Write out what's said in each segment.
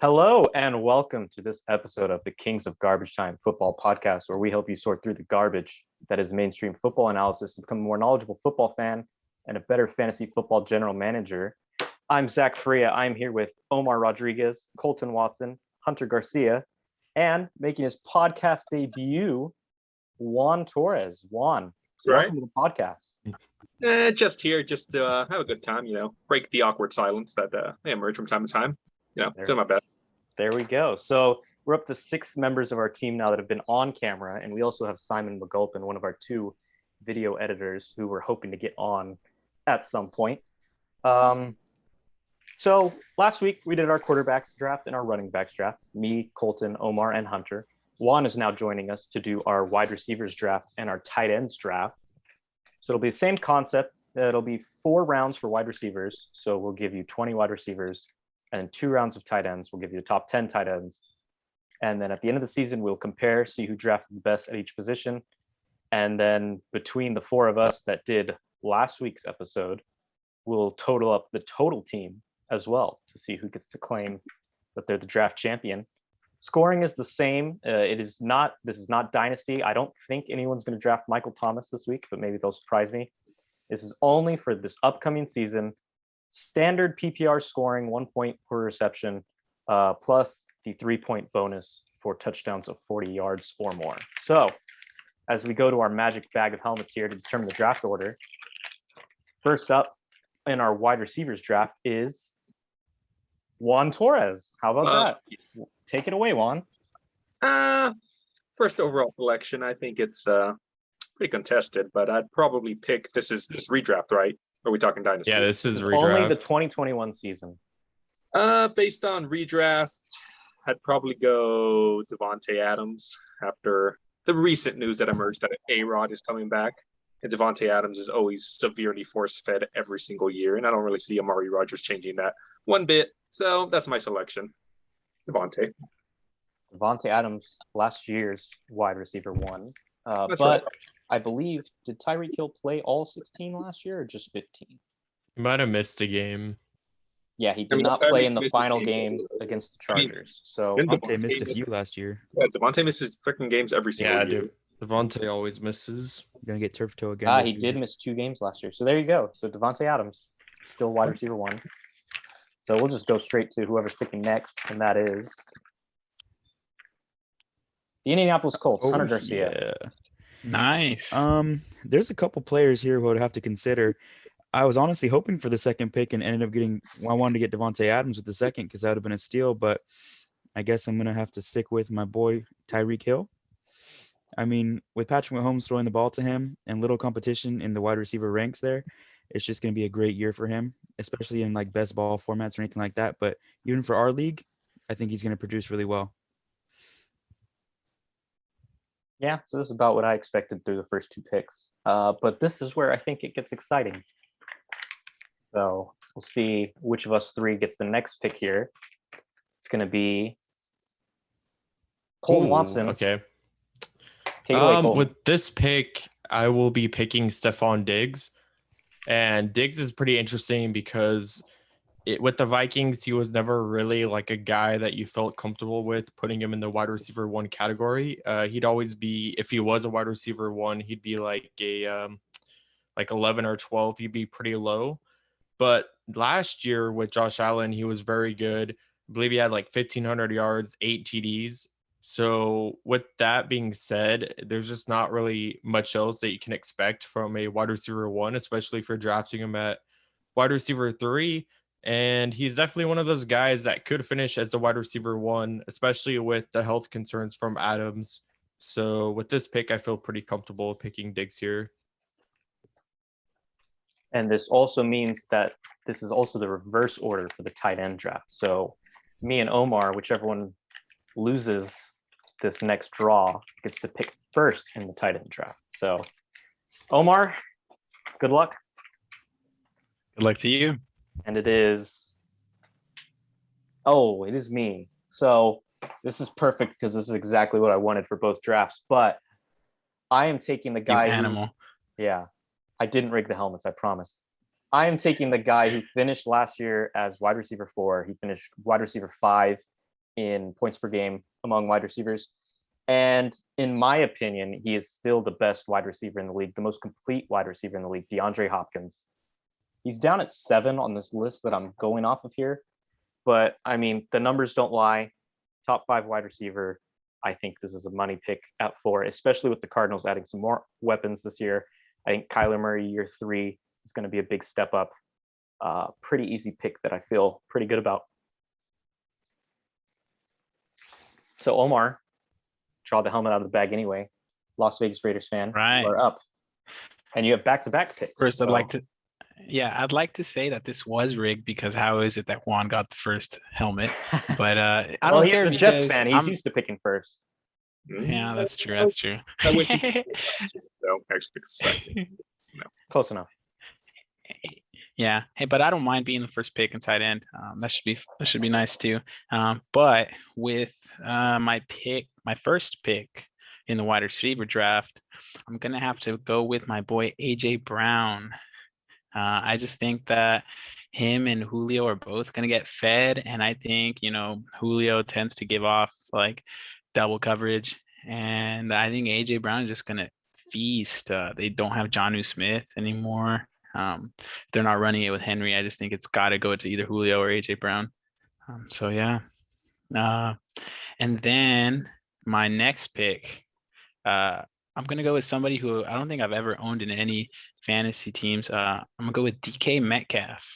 Hello and welcome to this episode of the Kings of Garbage Time Football Podcast, where we help you sort through the garbage that is mainstream football analysis to become a more knowledgeable football fan and a better fantasy football general manager. I'm Zach Faria. I'm here with Omar Rodriguez, Colton Watson, Hunter Garcia, and making his podcast debut, Juan Torres. Juan, welcome to the podcast. Just here, just to have a good time, break the awkward silence that may emerge from time to time. Doing my best. There we go. So we're up to 6 members of our team now that have been on camera, and we also have Simon McGulpin, one of our 2 video editors who we're hoping to get on at some point. So last week we did our quarterbacks draft and our running backs draft. Me, Colton, Omar, and Hunter. Juan is now joining us to do our wide receivers draft and our tight ends draft. So it'll be the same concept. It'll be 4 rounds for wide receivers. So we'll give you 20 wide receivers. And 2 rounds of tight ends. We'll give you the top 10 tight ends. And then at the end of the season, we'll compare, see who drafted the best at each position. And then between the 4 of us that did last week's episode, we'll total up the total team as well to see who gets to claim that they're the draft champion. Scoring is the same. This is not Dynasty. I don't think anyone's going to draft Michael Thomas this week, but maybe they'll surprise me. This is only for this upcoming season. Standard PPR scoring, 1 point per reception, plus the 3-point bonus for touchdowns of 40 yards or more. So as we go to our magic bag of helmets here to determine the draft order, first up in our wide receivers draft is Juan Torres. How about that? Take it away, Juan. First overall selection, I think it's pretty contested, but I'd probably pick, this redraft, right? Are we talking Dynasty? Yeah, this is redraft. Only the 2021 season. Based on redraft, I'd probably go Davante Adams after the recent news that emerged that A-Rod is coming back. And Davante Adams is always severely force-fed every single year, and I don't really see Amari Rodgers changing that one bit. So that's my selection. Davante Adams, last year's wide receiver 1. That's but right. I believe, did Tyreek Hill play all 16 last year or just 15? He might have missed a game. Yeah, he did not play in the final game against the Chargers. So Davante missed a few last year. Yeah, Davante misses freaking games every single year. Dude. Davante always misses. Gonna get turf toe again. He did miss 2 games last year. So there you go. So Davante Adams, still wide receiver 1. So we'll just go straight to whoever's picking next, and that is the Indianapolis Colts, Hunter Garcia. Yeah. Nice. There's a couple players here who I'd have to consider. I was honestly hoping for the second pick and ended up I wanted to get Davante Adams with the second because that would have been a steal, but I guess I'm gonna have to stick with my boy Tyreek Hill. I mean, with Patrick Mahomes throwing the ball to him and little competition in the wide receiver ranks there, it's just gonna be a great year for him, especially in like best ball formats or anything like that. But even for our league, I think he's gonna produce really well. Yeah, so this is about what I expected through the first 2 picks. But this is where I think it gets exciting. So we'll see which of us 3 gets the next pick here. It's going to be Colton Watson. Okay. Take it away, Colton. With this pick, I will be picking Stephon Diggs. And Diggs is pretty interesting because with the Vikings, he was never really like a guy that you felt comfortable with putting him in the wide receiver 1 category. He'd always be, if he was a wide receiver 1, he'd be like a like 11 or 12. He'd be pretty low. But last year with Josh Allen, he was very good. I believe he had like 1,500 yards, 8 TDs. So with that being said, there's just not really much else that you can expect from a wide receiver 1, especially for drafting him at wide receiver 3. And he's definitely one of those guys that could finish as a wide receiver 1, especially with the health concerns from Adams. So with this pick, I feel pretty comfortable picking Diggs here. And this also means that this is also the reverse order for the tight end draft. So me and Omar, whichever one loses this next draw, gets to pick first in the tight end draft. So Omar, good luck. Good luck to you. And it is me. So this is perfect because this is exactly what I wanted for both drafts. But I am taking the guy. Yeah, I didn't rig the helmets, I promise. I am taking the guy who finished last year as wide receiver 4. He finished wide receiver 5 in points per game among wide receivers. And in my opinion, he is still the best wide receiver in the league, the most complete wide receiver in the league, DeAndre Hopkins. He's down at 7 on this list that I'm going off of here. But I mean, the numbers don't lie. Top 5 wide receiver. I think this is a money pick at 4, especially with the Cardinals adding some more weapons this year. I think Kyler Murray year 3 is going to be a big step up. Pretty easy pick that I feel pretty good about. So Omar, draw the helmet out of the bag anyway. Las Vegas Raiders fan, Right. You are up. And you have back-to-back picks. First, I'd like to say that this was rigged because how is it that Juan got the first helmet? But I well, don't he's care a Jets because fan. He's used to picking first. Yeah, that's true. That's true. I wish so actually pick the second. Close enough. Yeah. Hey, but I don't mind being the first pick in tight end. That should be nice too. But with my first pick in the wide receiver draft, I'm gonna have to go with my boy AJ Brown. I just think that him and Julio are both gonna get fed, and I think Julio tends to give off like double coverage, and I think AJ Brown is just gonna feast. They don't have Jonnu Smith anymore. They're not running it with Henry. I just think it's got to go to either Julio or AJ Brown. So yeah. And then my next pick, I'm gonna go with somebody who I don't think I've ever owned in any fantasy teams. I'm gonna go with DK Metcalf.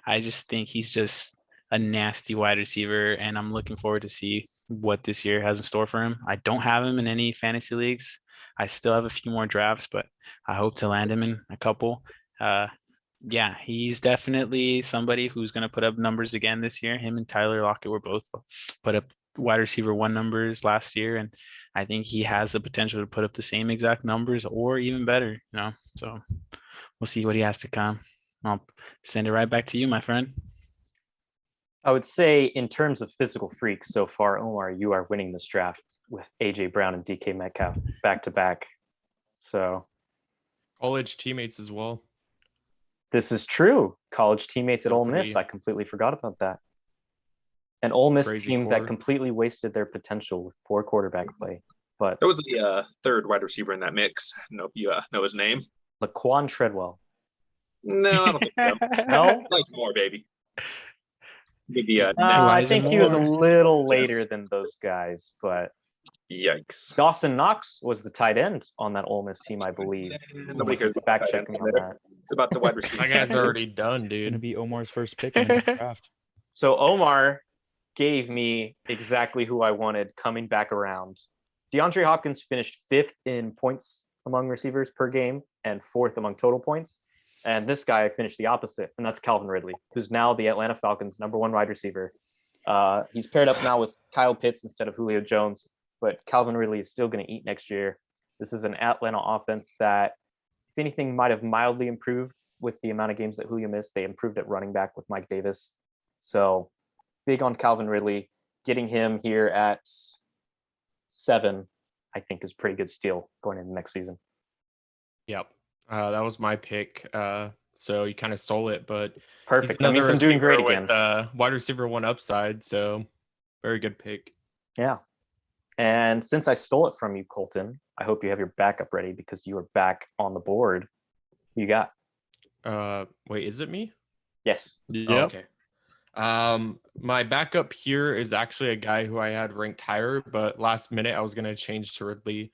I just think he's just a nasty wide receiver, and I'm looking forward to see what this year has in store for him. I don't have him in any fantasy leagues. I still have a few more drafts, but I hope to land him in a couple. Yeah, he's definitely somebody who's going to put up numbers again this year. Him and Tyler Lockett were both put up wide receiver 1 numbers last year, and I think he has the potential to put up the same exact numbers or even better. So we'll see what he has to come. I'll send it right back to you, my friend. I would say in terms of physical freaks so far, Omar, you are winning this draft with AJ Brown and DK Metcalf back to back. So College teammates as well. This is true. College teammates at Ole Miss. I completely forgot about that. An Ole Miss team that completely wasted their potential with poor quarterback play. But there was the third wide receiver in that mix. I don't know if you know his name. Laquan Treadwell. No, I don't think so. No? Like more, baby. Maybe I think he was a little later than those guys, but yikes. Dawson Knox was the tight end on that Ole Miss team, I believe. Nobody cares about fact check me on that. It's about the wide receiver. That guy's already done, dude. Gonna be Omar's first pick in the next draft. So Omar gave me exactly who I wanted coming back around. DeAndre Hopkins finished 5th in points among receivers per game and 4th among total points. And this guy finished the opposite, and that's Calvin Ridley, who's now the Atlanta Falcons' #1 wide receiver. He's paired up now with Kyle Pitts instead of Julio Jones, but Calvin Ridley is still going to eat next year. This is an Atlanta offense that, if anything, might have mildly improved with the amount of games that Julio missed. They improved at running back with Mike Davis. So big on Calvin Ridley. Getting him here at 7, I think, is a pretty good steal going into next season. Yep. That was my pick. So you kind of stole it, but perfect. That means I'm doing great again. With wide receiver 1 upside, so very good pick. Yeah. And since I stole it from you, Colton, I hope you have your backup ready because you are back on the board. Who you got? Wait, is it me? Yes. Yeah. Okay. My backup here is actually a guy who I had ranked higher, but last minute I was going to change to Ridley.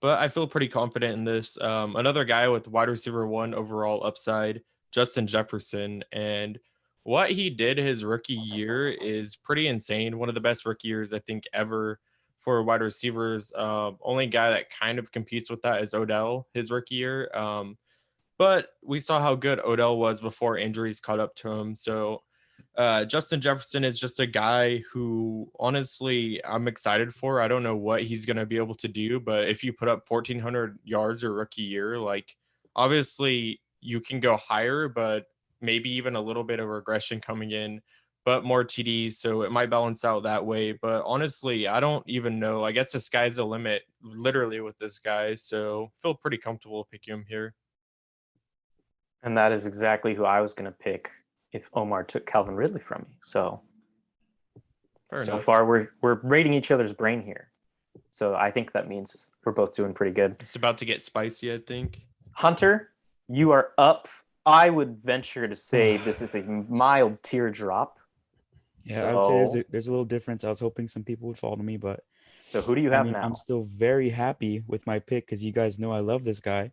But I feel pretty confident in this. Another guy with wide receiver 1 overall upside, Justin Jefferson. And what he did his rookie year is pretty insane. One of the best rookie years, I think, ever for wide receivers. Only guy that kind of competes with that is Odell, his rookie year. But we saw how good Odell was before injuries caught up to him. So Justin Jefferson is just a guy who, honestly, I'm excited for. I don't know what he's going to be able to do, but if you put up 1,400 yards your rookie year, like, obviously you can go higher, but maybe even a little bit of regression coming in, but more TDs, so it might balance out that way. But honestly, I don't even know. I guess the sky's the limit, literally, with this guy, so feel pretty comfortable picking him here. And that is exactly who I was going to pick if Omar took Calvin Ridley from me. So Fair So enough. far, we're rating each other's brain here. So I think that means we're both doing pretty good. It's about to get spicy, I think. Hunter, you are up. I would venture to say this is a mild teardrop. Yeah, I would say So, there's a little difference. I was hoping some people would follow me, but so who do you I have mean, now? I'm still very happy with my pick because you guys know I love this guy.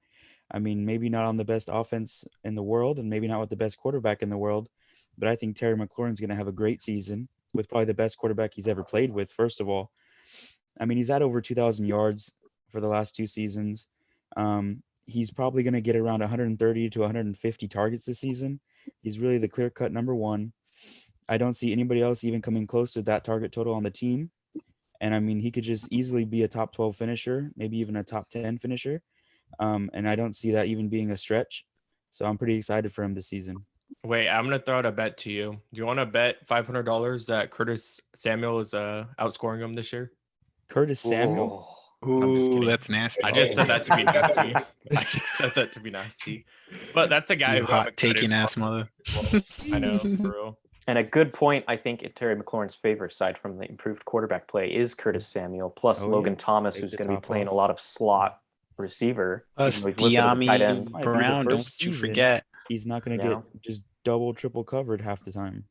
I mean, maybe not on the best offense in the world and maybe not with the best quarterback in the world, but I think Terry McLaurin's going to have a great season with probably the best quarterback he's ever played with, first of all. I mean, he's had over 2,000 yards for the last 2 seasons. He's probably going to get around 130 to 150 targets this season. He's really the clear-cut number one. I don't see anybody else even coming close to that target total on the team. And I mean, he could just easily be a top 12 finisher, maybe even a top 10 finisher. And I don't see that even being a stretch. So I'm pretty excited for him this season. Wait, I'm gonna throw out a bet to you. Do you want to bet $500 that Curtis Samuel is outscoring him this year? Curtis Samuel? I'm just Ooh, kidding. that's nasty. I just said that to be nasty. I just said that to be nasty. But that's a guy You who I'm hot excited taking for. ass mother. I know, for real. And a good point, I think, in Terry McLaurin's favor, aside from the improved quarterback play, is Curtis Samuel, plus Oh, Logan yeah. Thomas, Take who's the going to be top playing off. a lot of slot receiver. Plus even though he's listed as a tight Diami end. Might be the Brown, don't first you season forget. he's not going to Yeah. get just double, triple covered half the time.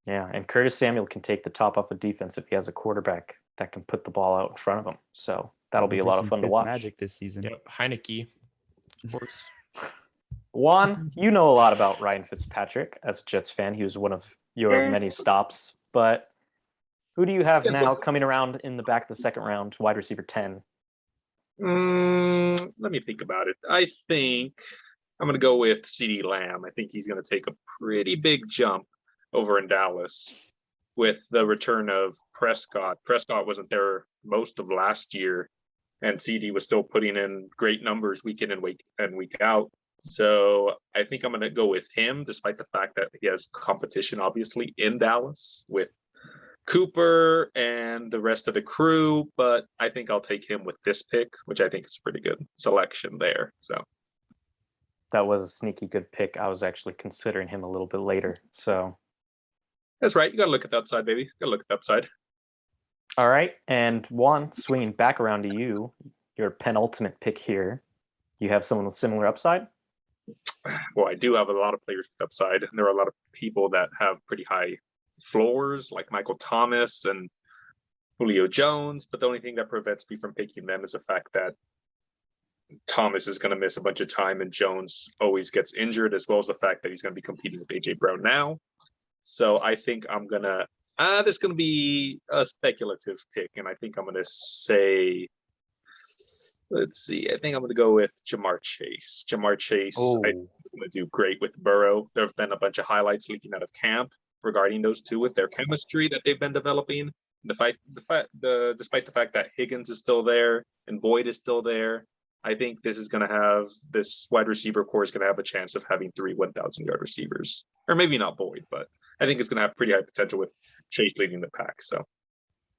Yeah, and Curtis Samuel can take the top off of defense if he has a quarterback that can put the ball out in front of him. So that'll be a For lot some of fun to Fitz watch. magic this season. Yep, Heineke, of course. Juan, you know a lot about Ryan Fitzpatrick as a Jets fan. He was one of your many stops. But who do you have now coming around in the back of the second round, wide receiver 10? Let me think about it. I think I'm going to go with CeeDee Lamb. I think he's going to take a pretty big jump over in Dallas with the return of Prescott. Prescott wasn't there most of last year, and CD was still putting in great numbers week in and week out. So I think I'm going to go with him, despite the fact that he has competition, obviously, in Dallas with Cooper and the rest of the crew. But I think I'll take him with this pick, which I think is a pretty good selection there. So That was a sneaky good pick. I was actually considering him a little bit later. So that's right. You got to look at the upside, baby. You got to look at the upside. all right. And Juan, swinging back around to you, your penultimate pick here. You have someone with similar upside? Well, I do have a lot of players with upside, and there are a lot of people that have pretty high floors, like Michael Thomas and Julio Jones. But the only thing that prevents me from picking them is the fact that Thomas is going to miss a bunch of time, and Jones always gets injured, as well as the fact that he's going to be competing with AJ Brown now. So I think I'm going to, this is going to be a speculative pick, and I think I'm going to say, let's see, I think I'm going to go with Jamar Chase. Jamar Chase, I think is going to do great with Burrow. There have been a bunch of highlights leaking out of camp regarding those two with their chemistry that they've been developing. Despite the fact that Higgins is still there and Boyd is still there, I think this wide receiver core is going to have a chance of having 3 1,000-yard receivers. Or maybe not Boyd, but I think it's going to have pretty high potential with Chase leading the pack. So,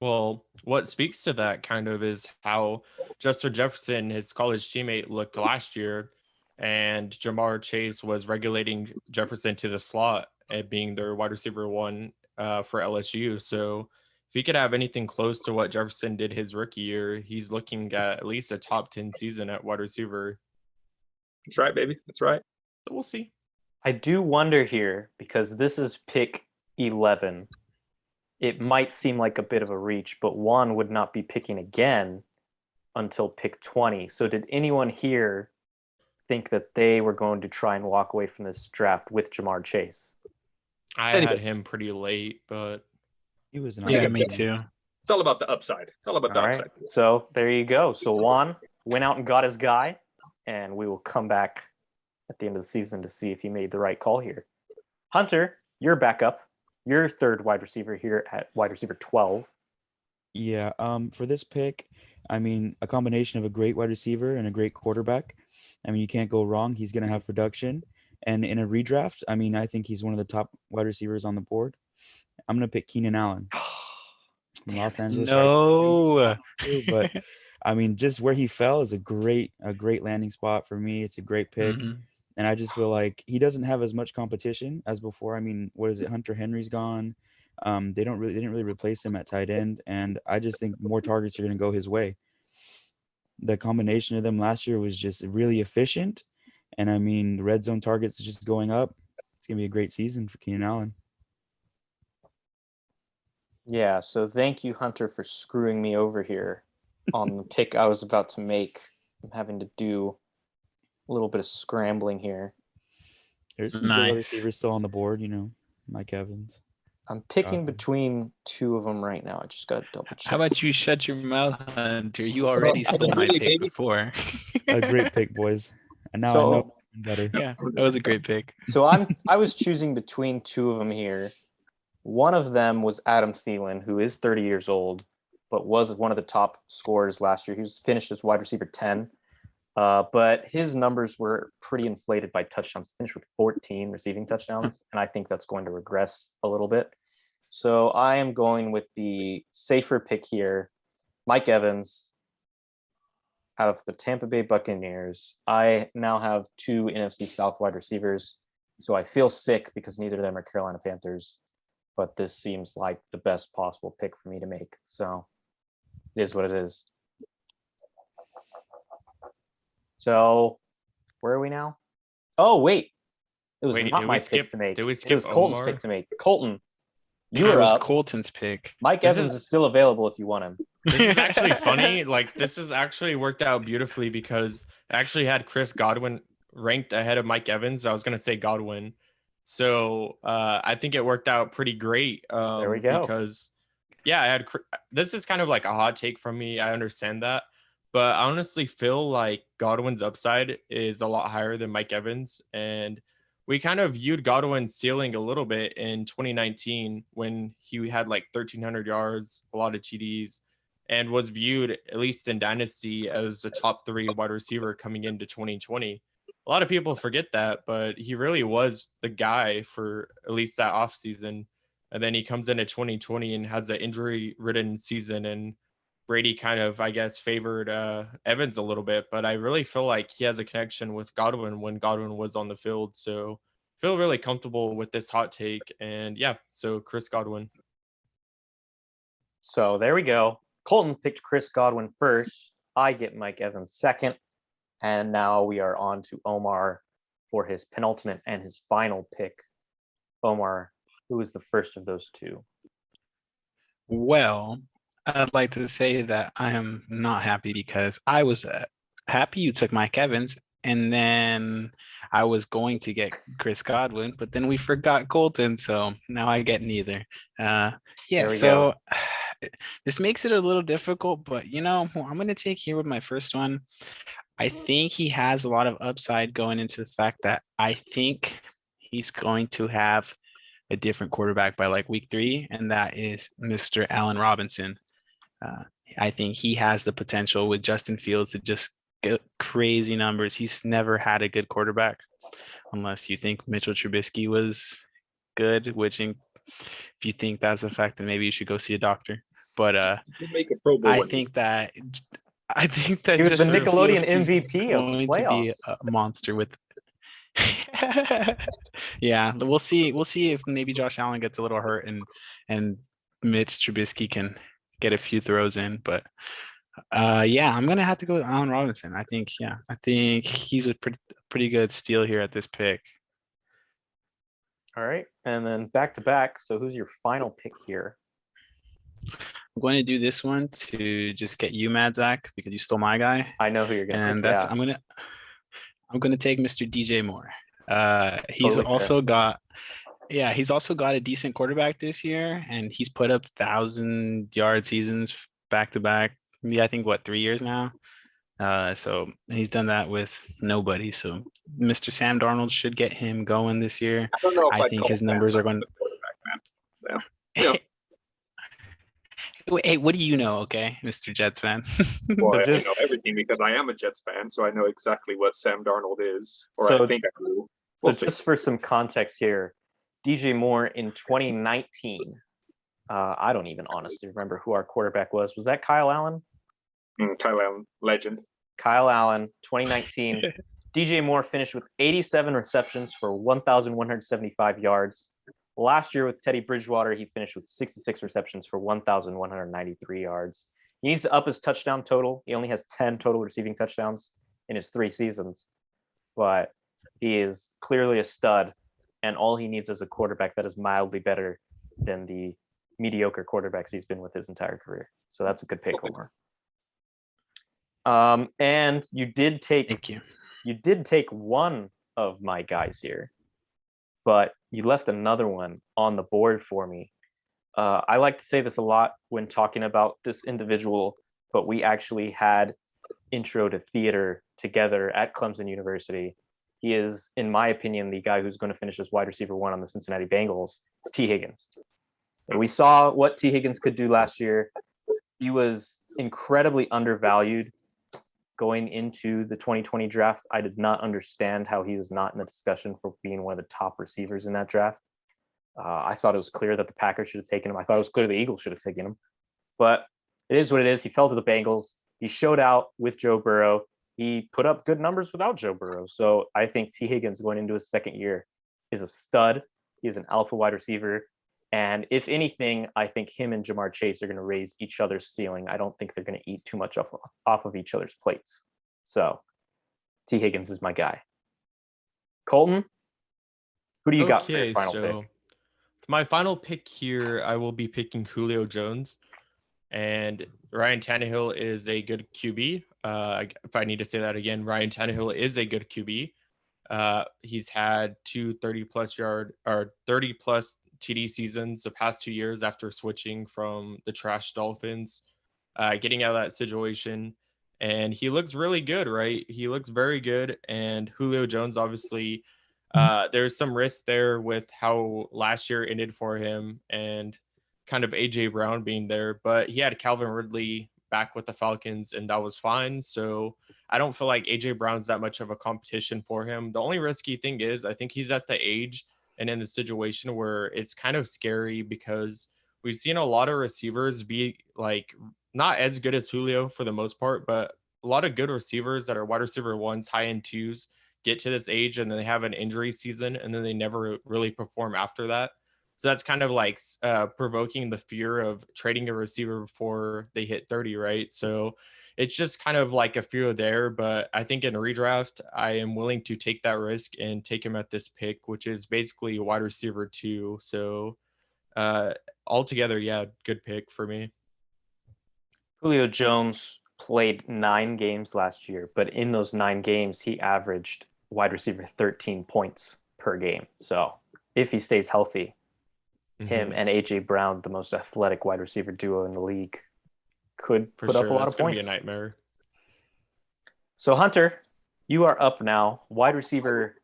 well, what speaks to that kind of is how Justin Jefferson, his college teammate, looked last year, and Jamar Chase was regulating Jefferson to the slot and being their wide receiver 1 for LSU. So if he could have anything close to what Jefferson did his rookie year, he's looking at least a top 10 season at wide receiver. That's right, baby. That's right. So we'll see. I do wonder here, because this is pick 11. It might seem like a bit of a reach, but Juan would not be picking again until pick 20. So did anyone here think that they were going to try and walk away from this draft with Jamar Chase? I had him pretty late, but He was an Yeah, upside me guy. too. It's all about the upside. It's all about the All right. upside. So there you go. So Juan went out and got his guy, and we will come back at the end of the season to see if he made the right call here. Hunter, you're back up. Your third wide receiver here at wide receiver 12. Yeah, for this pick, I mean, a combination of a great wide receiver and a great quarterback. I mean, you can't go wrong. He's going to have production. And in a redraft, I mean, I think he's one of the top wide receivers on the board. I'm going to pick Keenan Allen from Los Angeles. No. But I mean, just where he fell is a great landing spot for me. It's a great pick. Mhm. And I just feel like he doesn't have as much competition as before. I mean, what is it? Hunter Henry's gone. They didn't really replace him at tight end, and I just think more targets are going to go his way. The combination of them last year was just really efficient, and I mean, the red zone targets are just going up. It's going to be a great season for Keenan Allen. Yeah, so thank you, Hunter, for screwing me over here on the pick I was about to make. I'm having to do a little bit of scrambling here. There's some good wide receivers still on the board, Mike Evans. I'm picking between two of them right now. I just got to double check. How about you shut your mouth, Hunter? You already stole my pick before. A great pick, boys. And now I know better. Yeah, that was a great pick. So I was choosing between two of them here. One of them was Adam Thielen, who is 30 years old, but was one of the top scorers last year. He was finished as wide receiver 10. But his numbers were pretty inflated by touchdowns. He finished with 14 receiving touchdowns, and I think that's going to regress a little bit. So I am going with the safer pick here, Mike Evans, out of the Tampa Bay Buccaneers. I now have two NFC South wide receivers, so I feel sick because neither of them are Carolina Panthers, but this seems like the best possible pick for me to make. So it is what it is. So where are we now? Oh, wait. It was not my pick to make. Did we It skip was Colton's Omar? pick to make. Colton, you It are was up. Colton's pick. Mike Evans is still available if you want him. This is actually funny. Like, this has actually worked out beautifully because I actually had Chris Godwin ranked ahead of Mike Evans. I was going to say Godwin. So I think it worked out pretty great. There we go. Because, yeah, I had this is kind of like a hot take from me. I understand that. But I honestly feel like Godwin's upside is a lot higher than Mike Evans. And we kind of viewed Godwin's ceiling a little bit in 2019 when he had like 1,300 yards, a lot of TDs, and was viewed, at least in Dynasty, as a top 3 wide receiver coming into 2020. A lot of people forget that, but he really was the guy for at least that offseason. And then he comes into 2020 and has an injury-ridden season, and Brady kind of, I guess, favored Evans a little bit, but I really feel like he has a connection with Godwin when Godwin was on the field. So I feel really comfortable with this hot take. And yeah, so Chris Godwin. So there we go. Colton picked Chris Godwin first. I get Mike Evans second. And now we are on to Omar for his penultimate and his final pick. Omar, who is the first of those two? Well, I'd like to say that I am not happy because I was happy you took Mike Evans, and then I was going to get Chris Godwin, but then we forgot Colton, so now I get neither. So this makes it a little difficult, but I'm going to take here with my first one. I think he has a lot of upside going into the fact that I think he's going to have a different quarterback by like week 3, and that is Mr. Allen Robinson. I think he has the potential with Justin Fields to just get crazy numbers. He's never had a good quarterback, unless you think Mitchell Trubisky was good, which if you think that's a fact, then maybe you should go see a doctor. But make a Pro Bowl I think that he was the Nickelodeon MVP of the playoffs. To be a monster with. Yeah, we'll see. We'll see if maybe Josh Allen gets a little hurt and Mitch Trubisky can get a few throws in, but I'm gonna have to go with Allen Robinson. I think he's a pretty good steal here at this pick. All right, and then back to back. So who's your final pick here? I'm going to do this one to just get you mad, Zach, because you stole my guy. I know who you're gonna. And pick, that's yeah. I'm gonna take Mr. DJ Moore. He's Totally also got. Yeah, he's also got a decent quarterback this year, and he's put up 1,000-yard seasons back to back. Yeah, I think 3 years now. So he's done that with nobody. So Mr. Sam Darnold should get him going this year. I don't know if I think his numbers are going to. Quarterback, man. So, yeah. Hey, what do you know? Okay, Mr. Jets fan. Well, I know everything because I am a Jets fan, so I know exactly what Sam Darnold is, or I think I do. Just for some context here. DJ Moore in 2019. I don't even honestly remember who our quarterback was. Was that Kyle Allen? Kyle Allen, legend. Kyle Allen, 2019. DJ Moore finished with 87 receptions for 1,175 yards. Last year with Teddy Bridgewater, he finished with 66 receptions for 1,193 yards. He needs to up his touchdown total. He only has 10 total receiving touchdowns in his 3 seasons, but he is clearly a stud, and all he needs is a quarterback that is mildly better than the mediocre quarterbacks he's been with his entire career. So that's a good pick, Omar. And you did Thank you. take one of my guys here, but you left another one on the board for me. I like to say this a lot when talking about this individual, but we actually had intro to theater together at Clemson University. He is, in my opinion, the guy who's going to finish as wide receiver 1 on the Cincinnati Bengals. It's T. Higgins. And we saw what T. Higgins could do last year. He was incredibly undervalued going into the 2020 draft. I did not understand how he was not in the discussion for being one of the top receivers in that draft. I thought it was clear that the Packers should have taken him. I thought it was clear the Eagles should have taken him. But it is what it is. He fell to the Bengals. He showed out with Joe Burrow. He put up good numbers without Joe Burrow. So I think T. Higgins going into his second year is a stud. He's an alpha wide receiver. And if anything, I think him and Jamar Chase are going to raise each other's ceiling. I don't think they're going to eat too much off of each other's plates. So T. Higgins is my guy. Colton, who do you got for your final pick? My final pick here, I will be picking Julio Jones. And Ryan Tannehill is a good QB. If I need to say that again, Ryan Tannehill is a good QB. He's had 30 plus TD seasons the past 2 years after switching from the trash Dolphins, getting out of that situation. And he looks really good, right? He looks very good. And Julio Jones, obviously, there's some risk there with how last year ended for him and kind of AJ Brown being there, but he had Calvin Ridley back with the Falcons and that was fine. So I don't feel like AJ Brown's that much of a competition for him. The only risky thing is I think he's at the age and in the situation where it's kind of scary because we've seen a lot of receivers be like not as good as Julio for the most part, but a lot of good receivers that are wide receiver 1s, high end 2s get to this age and then they have an injury season and then they never really perform after that. So that's kind of like provoking the fear of trading a receiver before they hit 30, right? So it's just kind of like a fear there. But I think in redraft, I am willing to take that risk and take him at this pick, which is basically wide receiver 2. So altogether, yeah, good pick for me. Julio Jones played 9 games last year, but in those 9 games, he averaged wide receiver 13 points per game. So if he stays healthy, him and AJ Brown, the most athletic wide receiver duo in the league, could put up a lot of points. It's going to be a nightmare. So Hunter, you are up now. Wide receiver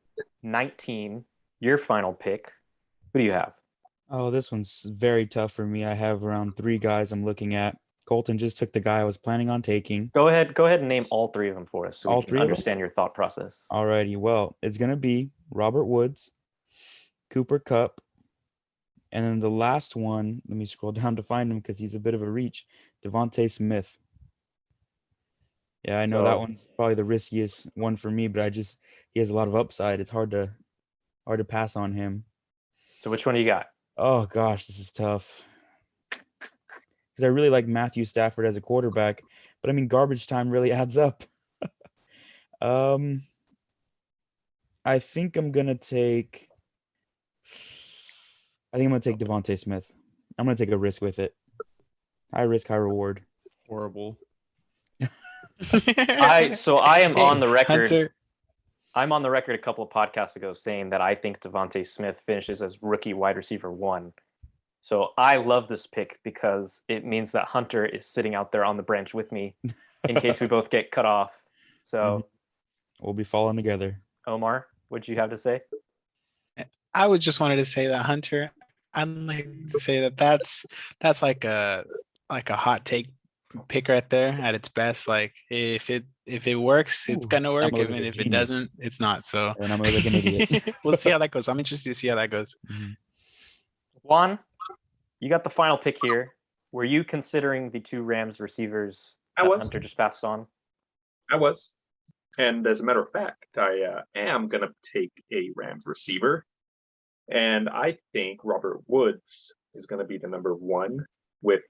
19, your final pick. Who do you have? Oh, this one's very tough for me. I have around 3 guys I'm looking at. Colton just took the guy I was planning on taking. Go ahead and name all 3 of them for us so all we can understand your thought process. Alrighty, well, it's going to be Robert Woods, Cooper Kupp, and then the last one, let me scroll down to find him because he's a bit of a reach, Davante Smith. Yeah, I know that one's probably the riskiest one for me, but he has a lot of upside. It's hard to pass on him. So which one do you got? Oh gosh, this is tough. Because I really like Matthew Stafford as a quarterback, but I mean garbage time really adds up. I think I'm gonna take Davante Smith. I'm gonna take a risk with it. High risk, high reward. Horrible. I am on the record. Hunter. I'm on the record a couple of podcasts ago saying that I think Davante Smith finishes as rookie wide receiver 1. So I love this pick because it means that Hunter is sitting out there on the branch with me in case we both get cut off. So we'll be falling together. Omar, what'd you have to say? I would just wanted to say that Hunter, I'd like to say that's like a hot take pick right there at its best. Like if it works, it's gonna work. Even if it doesn't, it's not. So and I'm gonna look like an idiot. We'll see how that goes. I'm interested to see how that goes. Juan, you got the final pick here. Were you considering the 2 Rams receivers that Hunter just passed on? I was. And as a matter of fact, I am going to take a Rams receiver. And I think Robert Woods is going to be the number one with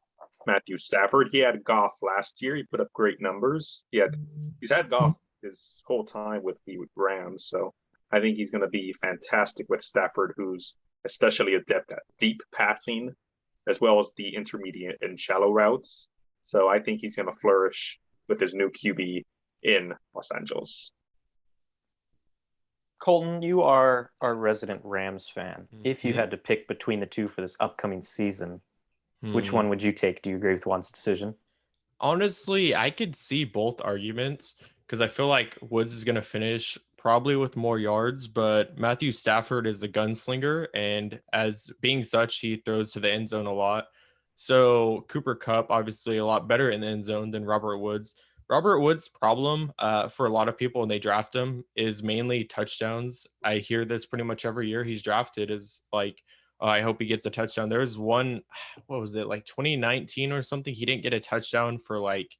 Matthew Stafford. He had Goff last year. He put up great numbers. He's had Goff his whole time with the Rams. So I think he's going to be fantastic with Stafford, who's especially adept at deep passing, as well as the intermediate and shallow routes. So I think he's going to flourish with his new QB in Los Angeles. Colton, you are our resident Rams fan. If you had to pick between the two for this upcoming season, which one would you take? Do you agree with Juan's decision? Honestly, I could see both arguments because I feel like Woods is going to finish probably with more yards, but Matthew Stafford is a gunslinger, and as being such, he throws to the end zone a lot. So Cooper Kupp, obviously a lot better in the end zone than Robert Woods. Robert Woods' problem for a lot of people when they draft him is mainly touchdowns. I hear this pretty much every year he's drafted is like, I hope he gets a touchdown. There was one, what was it, like 2019 or something? He didn't get a touchdown for like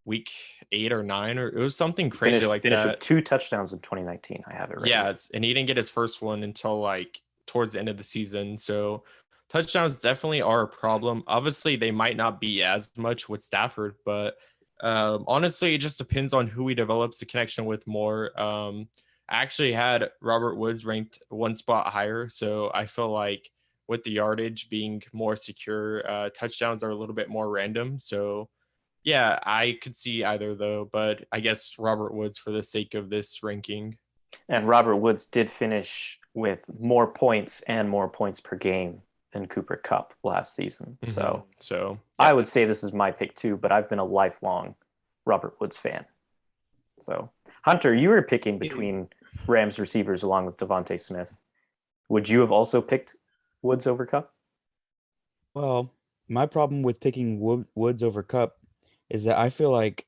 week 8 or 9, or it was something crazy finished that. With 2 touchdowns in 2019. I have it right. Yeah, and he didn't get his first one until like towards the end of the season. So touchdowns definitely are a problem. Obviously, they might not be as much with Stafford, but honestly, it just depends on who he develops a connection with more. I actually had Robert Woods ranked one spot higher, so I feel like with the yardage being more secure, touchdowns are a little bit more random. So yeah, I could see either though, but I guess Robert Woods for the sake of this ranking. And Robert Woods did finish with more points and more points per game than Cooper Kupp last season. So yeah. I would say this is my pick too, but I've been a lifelong Robert Woods fan. So Hunter, you were picking between Rams receivers along with Davante Smith. Would you have also picked Woods over Kupp? Well, my problem with picking Woods over Kupp is that I feel like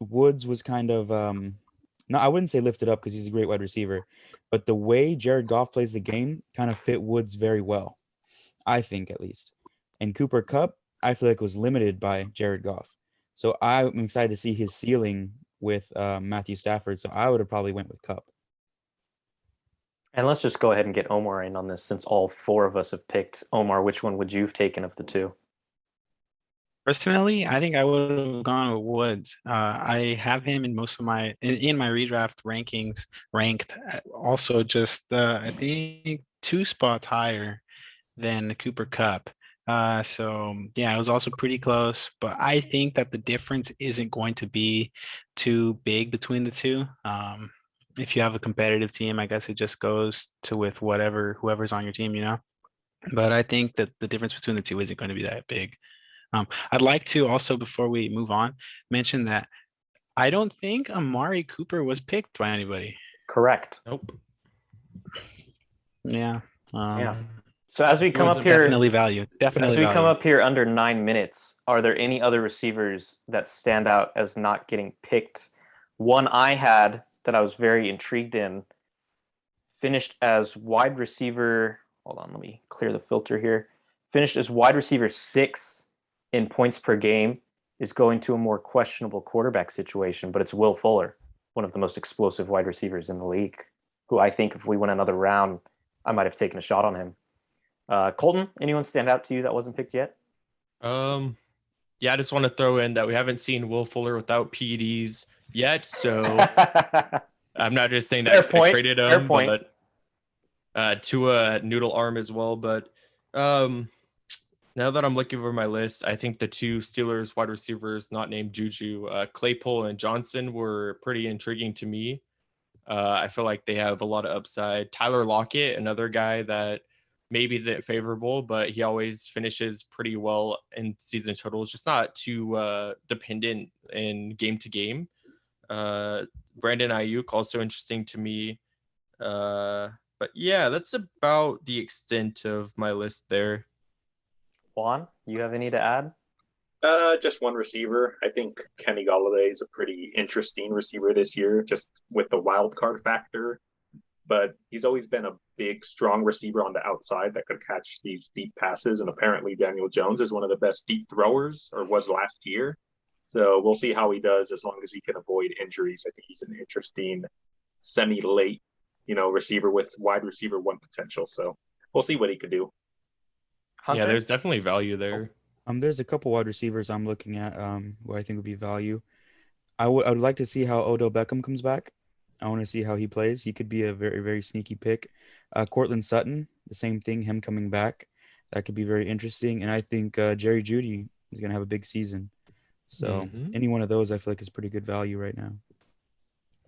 Woods was kind of no, I wouldn't say lifted up because he's a great wide receiver, but the way Jared Goff plays the game kind of fit Woods very well, I think at least. And Cooper Kupp, I feel like was limited by Jared Goff. So I'm excited to see his ceiling with Matthew Stafford. So I would have probably went with Kupp. And let's just go ahead and get Omar in on this since all 4 of us have picked. Omar, which one would you have taken of the 2? Personally, I think I would have gone with Woods. I have him in most of my in my redraft rankings ranked also just I think 2 spots higher than Cooper Kupp. So yeah, it was also pretty close, but I think that the difference isn't going to be too big between the 2. If you have a competitive team, I guess it just goes to with whoever's on your team, But I think that the difference between the 2 isn't going to be that big. I'd like to also, before we move on, mention that I don't think Amari Cooper was picked by anybody. Correct. Nope. Yeah. Yeah. So as we come up here, definitely value. Definitely. As we value. come up here under 9 minutes, are there any other receivers that stand out as not getting picked? One I had that I was very intrigued in finished as wide receiver. Hold on, let me clear the filter here. Finished as wide receiver 6 in points per game, is going to a more questionable quarterback situation, but it's Will Fuller, one of the most explosive wide receivers in the league, who I think if we went another round, I might have taken a shot on him. Colton, anyone stand out to you that wasn't picked yet? Yeah, I just want to throw in that we haven't seen Will Fuller without PEDs yet, so I'm not just saying that I traded him, but to a noodle arm as well. But now that I'm looking over my list, I think the 2 Steelers wide receivers not named Juju, Claypool and Johnson, were pretty intriguing to me. I feel like they have a lot of upside. Tyler Lockett, another guy that maybe isn't favorable, but he always finishes pretty well in season totals, just not too dependent in game to game. Brandon Ayuk, also interesting to me. But yeah, that's about the extent of my list there. Juan, you have any to add? Just one receiver. I think Kenny Golladay is a pretty interesting receiver this year, just with the wild card factor. But he's always been a big, strong receiver on the outside that could catch these deep passes. And apparently Daniel Jones is one of the best deep throwers, or was last year. So we'll see how he does as long as he can avoid injuries. I think he's an interesting semi-late, receiver with wide receiver 1 potential. So we'll see what he could do. Yeah, Hunter? there's definitely value there. There's a couple wide receivers I'm looking at who I think would be value. I would like to see how Odell Beckham comes back. I want to see how he plays. He could be a very, very sneaky pick. Cortland Sutton, the same thing, him coming back. That could be very interesting. And I think Jerry Jeudy is going to have a big season. So any one of those I feel like is pretty good value right now.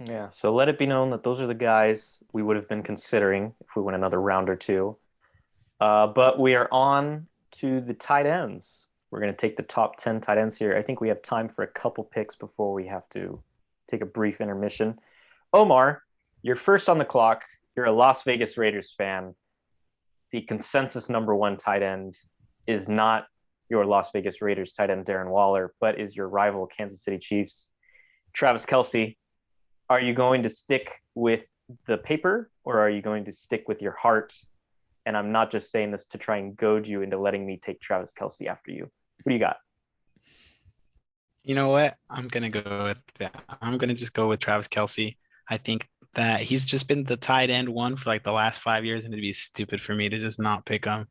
Yeah, so let it be known that those are the guys we would have been considering if we went another round or two. But we are on to the tight ends. We're going to take the top 10 tight ends here. I think we have time for a couple picks before we have to take a brief intermission. Omar, you're first on the clock. You're a Las Vegas Raiders fan. The consensus number one tight end is not your Las Vegas Raiders tight end, Darren Waller, but is your rival Kansas City Chiefs, Travis Kelce. Are you going to stick with the paper or are you going to stick with your heart? And I'm not just saying this to try and goad you into letting me take Travis Kelce after you. What do you got? You know what? I'm gonna go with that. I'm gonna just go with Travis Kelce. I think that he's just been the tight end one for like the last 5 years, and it'd be stupid for me to just not pick him.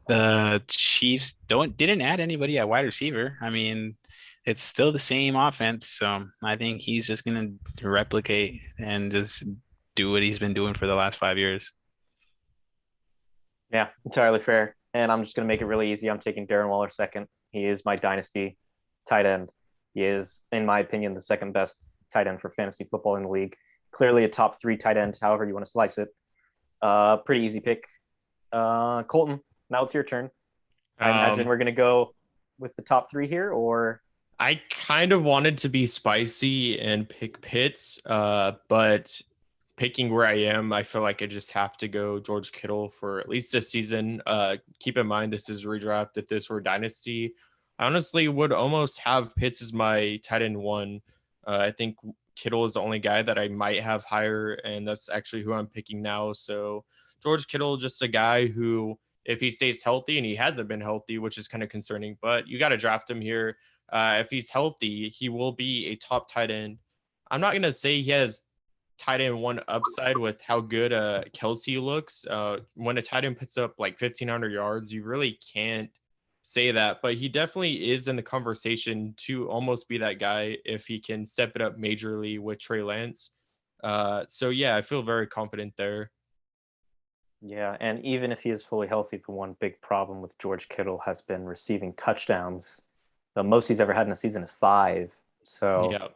The Chiefs didn't add anybody at wide receiver. I mean, it's still the same offense, so I think he's just gonna replicate and just do what he's been doing for the last 5 years. Yeah, entirely fair. And I'm just going to make it really easy. I'm taking Darren Waller second. He is my dynasty tight end. He is, in my opinion, the second best tight end for fantasy football in the league. Clearly a top 3 tight end, however you want to slice it. Pretty easy pick. Colton, now it's your turn. I imagine we're going to go with the top 3 here, or? I kind of wanted to be spicy and pick Pitts, but picking where I am, I feel like I just have to go George Kittle for at least this season. Keep in mind, this is redraft. If this were dynasty, I honestly would almost have Pitts as my tight end 1. I think Kittle is the only guy that I might have higher, and that's actually who I'm picking now. So George Kittle, just a guy who, if he stays healthy, and he hasn't been healthy, which is kind of concerning, but you got to draft him here. If he's healthy, he will be a top tight end. I'm not going to say he has tight end 1 upside with how good Kelce looks. When a tight end puts up like 1,500 yards, you really can't say that, but he definitely is in the conversation to almost be that guy if he can step it up majorly with Trey Lance. So yeah, I feel very confident there. Yeah, and even if he is fully healthy, the one big problem with George Kittle has been receiving touchdowns. The most he's ever had in a season is 5. So Yeah,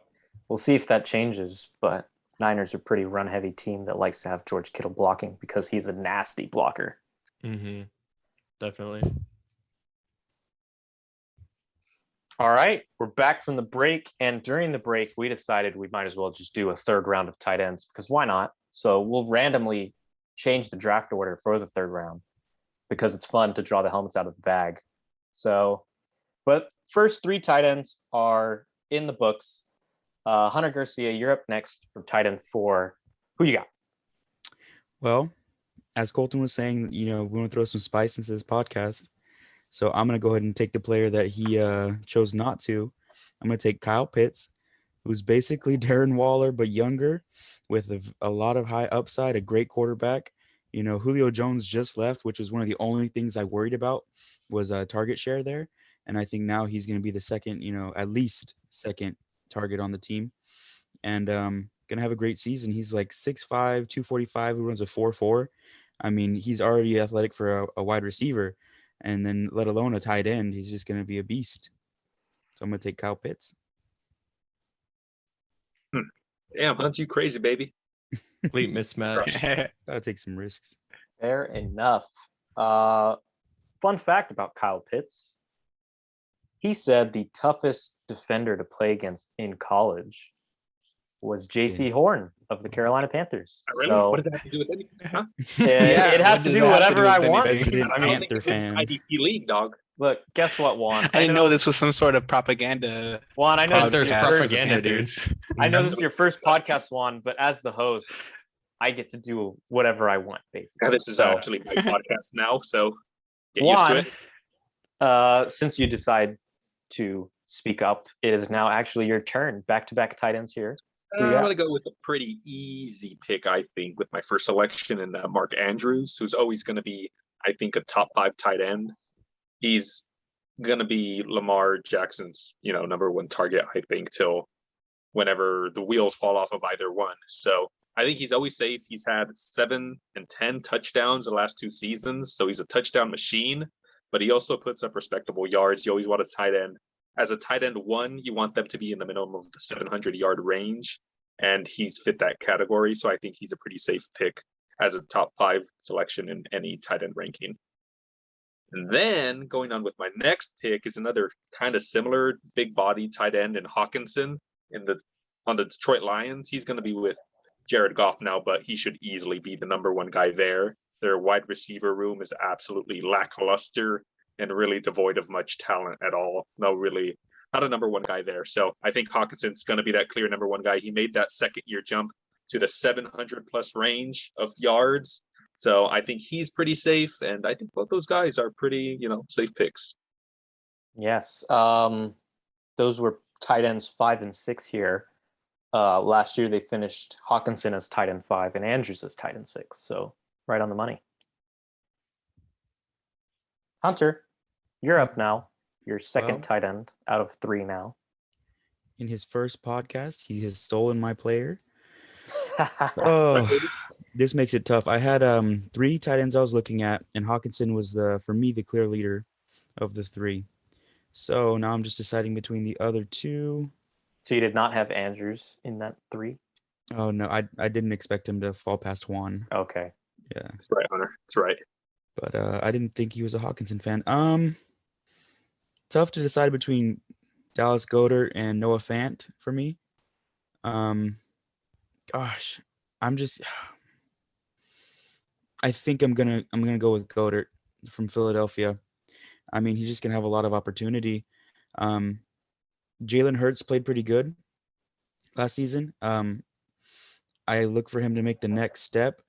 we'll see if that changes, but Niners are a pretty run-heavy team that likes to have George Kittle blocking because he's a nasty blocker. Definitely. All right, we're back from the break, and during the break, we decided we might as well just do a third round of tight ends because why not? So we'll randomly change the draft order for the third round because it's fun to draw the helmets out of the bag. So, but first 3 tight ends are in the books. Hunter Garcia, you're up next for tight end 4. Who you got? Well, as Colton was saying, we want to throw some spice into this podcast. So I'm going to go ahead and take the player that he chose not to. I'm going to take Kyle Pitts, who's basically Darren Waller, but younger with a lot of high upside, a great quarterback. Julio Jones just left, which was one of the only things I worried about was target share there. And I think now he's going to be the second, at least second target on the team. And going to have a great season. He's like 6'5", 245, who runs a 4.4. I mean, he's already athletic for a wide receiver. And then let alone a tight end, he's just going to be a beast. So I'm going to take Kyle Pitts. Damn, Hunt, you crazy, baby. Complete mismatch. Gotta take some risks. Fair enough. Fun fact about Kyle Pitts. He said the toughest defender to play against in college was J.C. Horn of the Carolina Panthers. Really? So, what does that have to do with anything? Huh? it has to do whatever I want. Resident I don't think Panther it's an fan. IDP league, dog. Look, guess what, Juan? I didn't know this was some sort of propaganda. Juan, I know Panthers this is your podcast. first, Propaganda, dude. I know this is your first podcast, Juan, but as the host, I get to do whatever I want, basically. Yeah, this is So, actually my podcast now, so get used to Juan, it. since you decide to speak up, it is now actually your turn. Back-to-back tight ends here. I'm going to go with a pretty easy pick, I think, with my first selection in Mark Andrews, who's always going to be I think a top 5 tight end, he's going to be Lamar Jackson's, number one target, I think, till whenever the wheels fall off of either one. So I think he's always safe. He's had 7 and 10 touchdowns the last 2 seasons. So he's a touchdown machine, but he also puts up respectable yards. You always want a tight end. As a tight end 1, you want them to be in the minimum of the 700-yard range, and he's fit that category. So I think he's a pretty safe pick as a top 5 selection in any tight end ranking. And then going on with my next pick is another kind of similar big body tight end in Hawkinson on the Detroit Lions. He's going to be with Jared Goff now, but he should easily be the number 1 guy there. Their wide receiver room is absolutely lackluster and really devoid of much talent at all. Not a number 1 guy there. So I think Hawkinson's going to be that clear number 1 guy. He made that second year jump to the 700 plus range of yards. So I think he's pretty safe. And I think both those guys are pretty, safe picks. Yes. Those were tight ends 5 and 6 here. Last year they finished Hawkinson as tight end 5 and Andrews as tight end 6. So right on the money. Hunter, you're up now. Your second tight end out of 3 now. In his first podcast, he has stolen my player. Oh, this makes it tough. I had 3 tight ends I was looking at, and Hawkinson was for me the clear leader of the 3. So now I'm just deciding between the other 2. So you did not have Andrews in that 3? Oh no, I didn't expect him to fall past 1. Okay. Yeah. That's right, Hunter. That's right. But I didn't think he was a Hawkinson fan. Tough to decide between Dallas Goedert and Noah Fant for me. Gosh, I think I'm gonna go with Goedert from Philadelphia. I mean, he's just gonna have a lot of opportunity. Jalen Hurts played pretty good last season. I look for him to make the next step.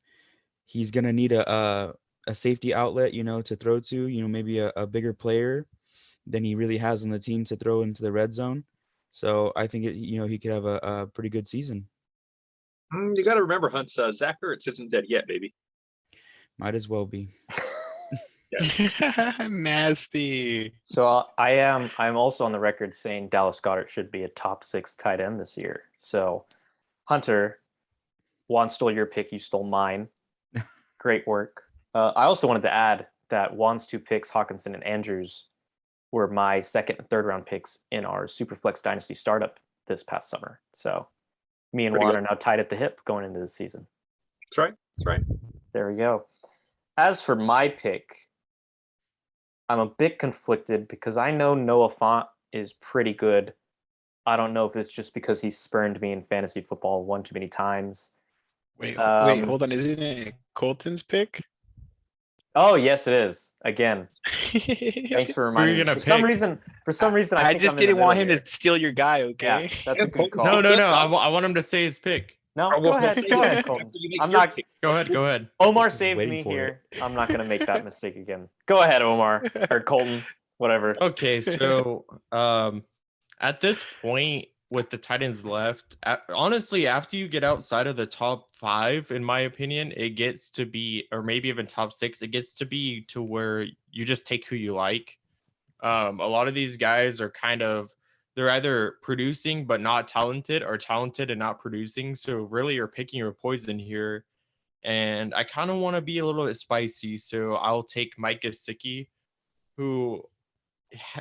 He's gonna need a safety outlet, to throw to. Maybe a bigger player than he really has on the team to throw into the red zone. So I think he could have a pretty good season. You got to remember, Hunt, Zach Ertz isn't dead yet, baby. Might as well be. Nasty. So I'm also on the record saying Dallas Goedert should be a top 6 tight end this year. So Hunter, Juan stole your pick, you stole mine. Great work. I also wanted to add that Juan's 2 picks, Hawkinson and Andrews, were my 2nd and 3rd round picks in our Superflex Dynasty startup this past summer. So me and Juan are now tied at the hip going into the season. That's right. There we go. As for my pick, I'm a bit conflicted because I know Noah Fant is pretty good. I don't know if it's just because he spurned me in fantasy football one too many times. Wait, hold on. Isn't it Colton's pick? Oh, yes, it is. Again. Thanks for reminding me. For some reason, I just didn't want him to steal your guy, okay? Yeah, that's a good call. No. I want him to say his pick. No, go ahead, Colton. I'm not. Go ahead. Omar saved Waiting me for here. I'm not going to make that mistake again. Go ahead, Omar or Colton, whatever. Okay, so at this point with the tight ends left, honestly, after you get outside of the top 5, in my opinion, it gets to be, or maybe even top 6, it gets to be to where you just take who you like. A lot of these guys are they're either producing but not talented, or talented and not producing. So really you're picking your poison here. And I kind of want to be a little bit spicy. So I'll take Mike Gesicki, who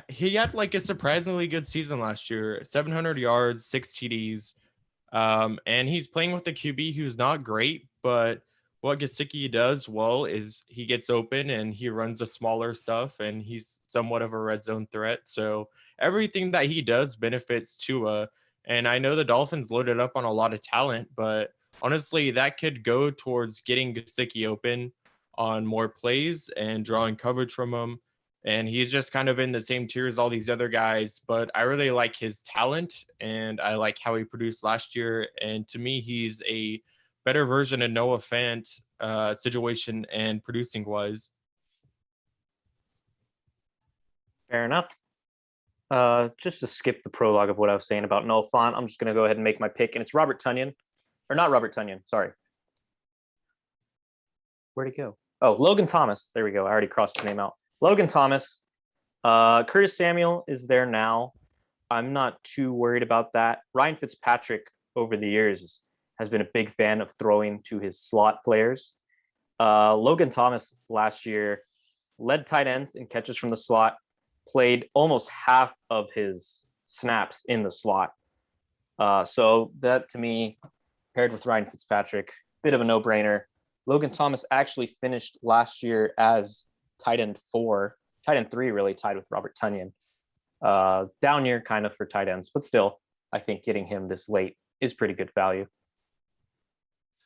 he had like a surprisingly good season last year, 700 yards, 6 TDs. And he's playing with a QB who's not great, but what Gesicki does well is he gets open and he runs the smaller stuff, and he's somewhat of a red zone threat. So everything that he does benefits Tua. And I know the Dolphins loaded up on a lot of talent, but honestly, that could go towards getting Gesicki open on more plays and drawing coverage from him. And he's just kind of in the same tier as all these other guys, but I really like his talent and I like how he produced last year. And to me, he's a better version of Noah Fant situation and producing wise. Fair enough. Just to skip the prologue of what I was saying about Noah Fant, I'm just going to go ahead and make my pick, and it's Robert Tonyan. Or not Robert Tonyan, sorry. Where'd he go? Oh, Logan Thomas. There we go. I already crossed his name out. Logan Thomas. Curtis Samuel is there now. I'm not too worried about that. Ryan Fitzpatrick over the years has been a big fan of throwing to his slot players. Logan Thomas last year led tight ends in catches from the slot, played almost half of his snaps in the slot. So that to me, paired with Ryan Fitzpatrick, bit of a no-brainer. Logan Thomas actually finished last year as tight end 4, tight end 3, really tied with Robert Tonyan. Down year kind of for tight ends, but still, I think getting him this late is pretty good value.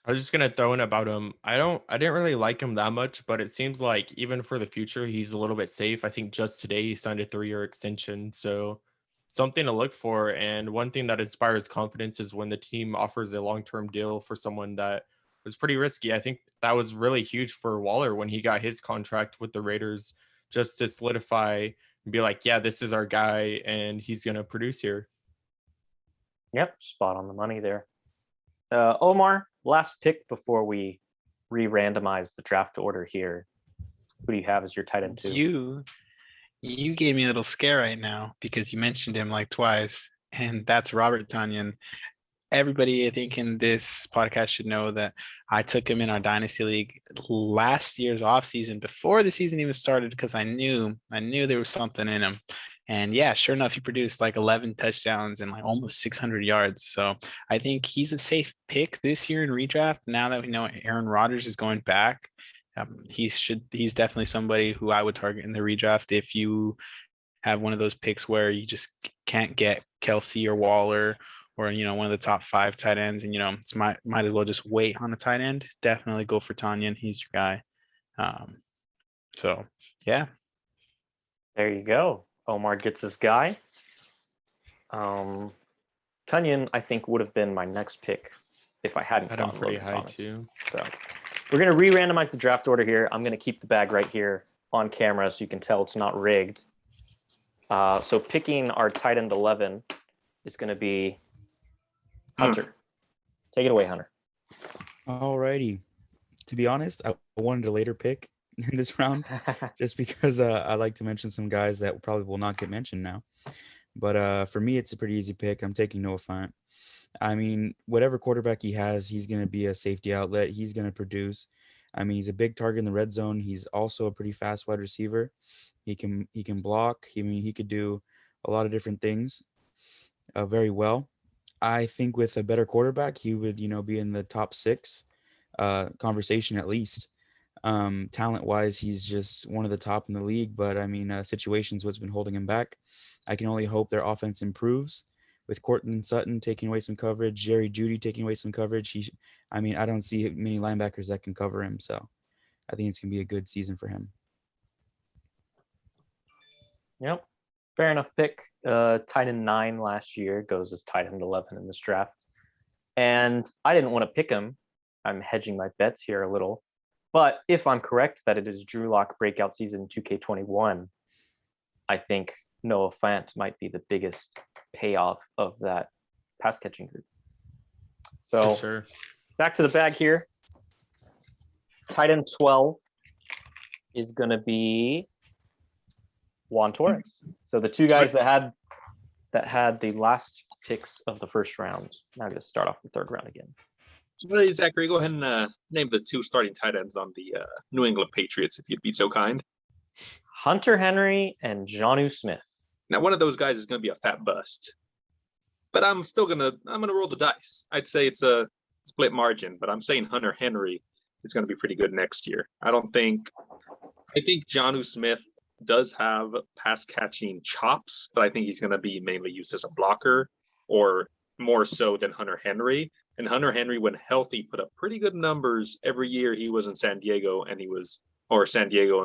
I was just gonna throw in about him. I didn't really like him that much, but it seems like even for the future, he's a little bit safe. I think just today he signed a 3-year extension, so something to look for. And one thing that inspires confidence is when the team offers a long-term deal for someone that was pretty risky. I think that was really huge for Waller when he got his contract with the Raiders, just to solidify and be like, yeah, this is our guy, and he's gonna produce here. Yep, spot on the money there. Omar, last pick before we re-randomize the draft order here. Who do you have as your tight end 2? You gave me a little scare right now because you mentioned him like twice, and that's Robert Tonyan. Everybody, I think, in this podcast should know that I took him in our dynasty league last year's offseason before the season even started because I knew there was something in him. And yeah, sure enough, he produced like 11 touchdowns and like almost 600 yards. So I think he's a safe pick this year in redraft. Now that we know Aaron Rodgers is going back, he's definitely somebody who I would target in the redraft if you have one of those picks where you just can't get Kelce or Waller or, one of the top 5 tight ends. And, it's might as well just wait on a tight end. Definitely go for Tonyan. He's your guy. So, yeah. There you go. Omar gets his guy. Tonyan, I think, would have been my next pick if I hadn't Had him gone pretty Logan high Thomas. too. So we're going to re-randomize the draft order here. I'm going to keep the bag right here on camera so you can tell it's not rigged. So picking our tight end 11 is going to be Hunter. Take it away, Hunter. Alrighty. To be honest, I wanted a later pick in this round just because I like to mention some guys that probably will not get mentioned now. But for me, it's a pretty easy pick. I'm taking Noah Fant. I mean, whatever quarterback he has, he's going to be a safety outlet. He's going to produce. I mean, he's a big target in the red zone. He's also a pretty fast wide receiver. He can block. He could do a lot of different things very well. I think with a better quarterback, he would, be in the top 6 conversation at least. Talent-wise, he's just one of the top in the league. But, I mean, situations what's been holding him back. I can only hope their offense improves. With Courtland Sutton taking away some coverage, Jerry Jeudy taking away some coverage, I don't see many linebackers that can cover him. So I think it's going to be a good season for him. Yep. Fair enough pick. Tight end 9 last year goes as tight end 11 in this draft. And I didn't want to pick him. I'm hedging my bets here a little. But if I'm correct that it is Drew Lock breakout season 2K21, I think Noah Fant might be the biggest payoff of that pass catching group. So For sure. Back to the bag here. Tight end 12 is going to be Juan Torres. So the two guys that had the last picks of the first round. Now I'm going to start off the third round again. So, Zachary, go ahead and name the 2 starting tight ends on the New England Patriots, if you'd be so kind. Hunter Henry and Jonnu Smith. Now, one of those guys is going to be a fat bust, but I'm gonna roll the dice. I'd say it's a split margin, but I'm saying Hunter Henry is going to be pretty good next year. I think Jonnu Smith does have pass catching chops, but I think he's going to be mainly used as a blocker, or more so than Hunter Henry. And Hunter Henry, when healthy, put up pretty good numbers every year he was in San Diego and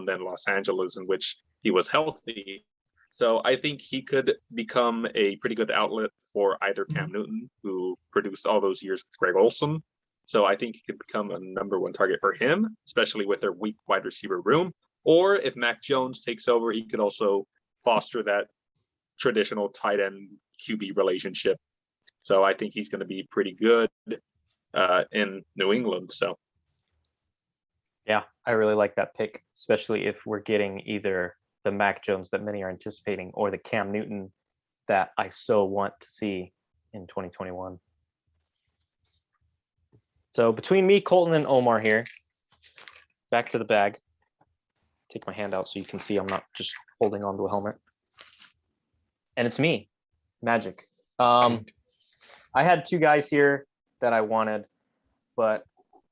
then Los Angeles, in which he was healthy. So I think he could become a pretty good outlet for either Cam Newton, who produced all those years with Greg Olsen. So I think he could become a number 1 target for him, especially with their weak wide receiver room. Or if Mac Jones takes over, he could also foster that traditional tight end QB relationship. So I think he's going to be pretty good in New England. So Yeah, I really like that pick, especially if we're getting either the Mac Jones that many are anticipating or the Cam Newton that I so want to see in 2021. So between me, Colton, and Omar here, back to the bag. Take my hand out so you can see I'm not just holding onto a helmet. And it's me, Magic. I had two guys here that I wanted, but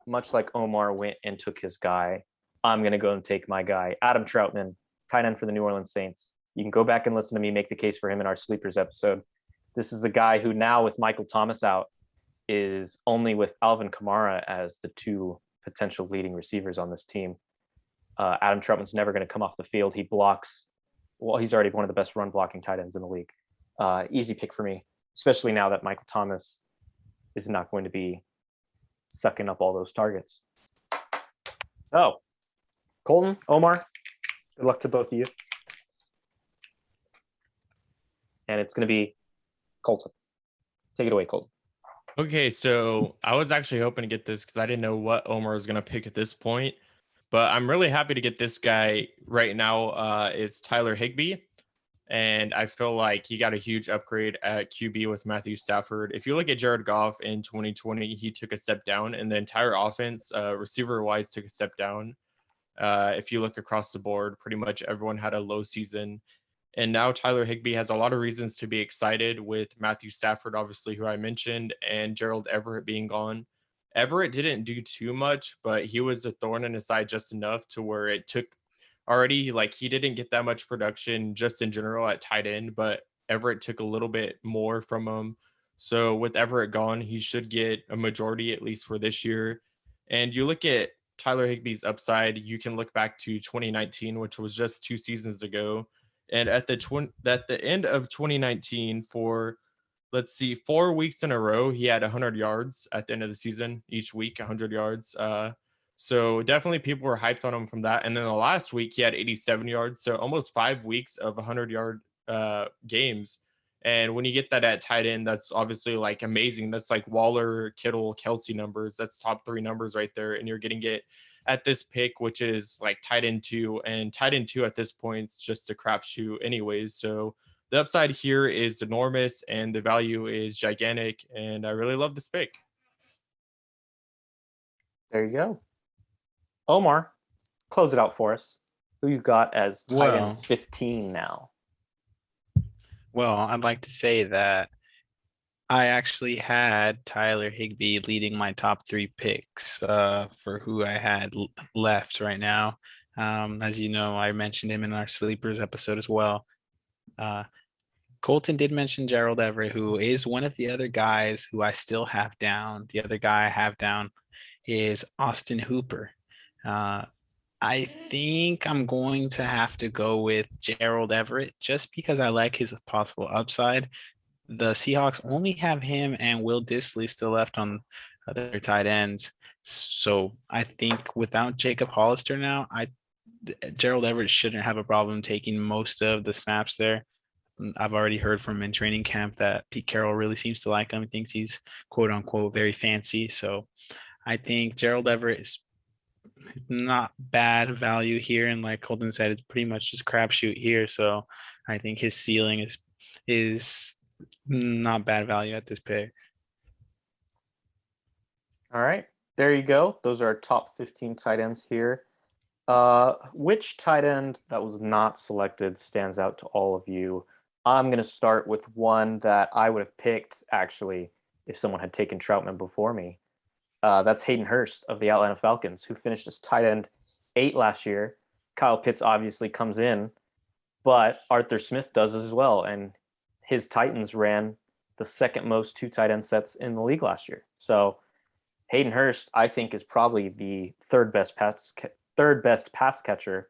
much like Omar went and took his guy, I'm going to go and take my guy, Adam Troutman, tight end for the New Orleans Saints. You can go back and listen to me make the case for him in our Sleepers episode. This is the guy who now, with Michael Thomas out, is only with Alvin Kamara as the two potential leading receivers on this team. Adam Troutman's never going to come off the field. He blocks. Well, he's already one of the best run blocking tight ends in the league. Easy pick for me, especially now that Michael Thomas is not going to be sucking up all those targets. Oh, Colton, Omar, good luck to both of you. And it's going to be Colton. Take it away, Colton. Okay, so I was actually hoping to get this because I didn't know what Omar was going to pick at this point. But I'm really happy to get this guy right now. Is Tyler Higbee. And I feel like he got a huge upgrade at QB with Matthew Stafford. If you look at Jared Goff in 2020, he took a step down, and the entire offense, receiver-wise, took a step down. If you look across the board, pretty much everyone had a low season. And now Tyler Higbee has a lot of reasons to be excited with Matthew Stafford, obviously, who I mentioned, and Gerald Everett being gone. Everett didn't do too much, but he was a thorn in his side just enough to where it took already, like, he didn't get that much production just in general at tight end, but Everett took a little bit more from him. So with Everett gone, he should get a majority, at least for this year. And you look at Tyler Higbee's upside, you can look back to 2019, which was just 2 seasons ago. And at the end of 2019, for let's see, 4 weeks in a row, he had 100 yards at the end of the season. Each week, 100 yards. So definitely people were hyped on him from that. And then the last week, he had 87 yards. So almost 5 weeks of 100-yard games. And when you get that at tight end, that's obviously like amazing. That's like Waller, Kittle, Kelce numbers. That's top 3 numbers right there. And you're getting it at this pick, which is like tight end 2. And tight end 2 at this point is just a crapshoot anyways. So the upside here is enormous and the value is gigantic. And I really love this pick. There you go. Omar, close it out for us. Who you got as tight end 15 now? Well, I'd like to say that I actually had Tyler Higbee leading my top 3 picks for who I had left right now. As you know, I mentioned him in our Sleepers episode as well. Colton did mention Gerald Everett, who is one of the other guys who I still have down. The other guy I have down is Austin Hooper. I think I'm going to have to go with Gerald Everett just because I like his possible upside. The Seahawks only have him and Will Dissly still left on their tight ends. So I think without Jacob Hollister now, Gerald Everett shouldn't have a problem taking most of the snaps there. I've already heard from him in training camp that Pete Carroll really seems to like him and thinks he's quote unquote very fancy. So I think Gerald Everett is not bad value here. And like Colton said, it's pretty much just crapshoot here. So I think his ceiling is not bad value at this pick. All right, there you go. Those are our top 15 tight ends here. Which tight end that was not selected stands out to all of you? I'm going to start with one that I would have picked, actually, if someone had taken Troutman before me. That's Hayden Hurst of the Atlanta Falcons, who finished as tight end 8 last year. Kyle Pitts obviously comes in, but Arthur Smith does as well. And his Titans ran the second most 2 tight end sets in the league last year. So Hayden Hurst, I think, is probably the third best pass catcher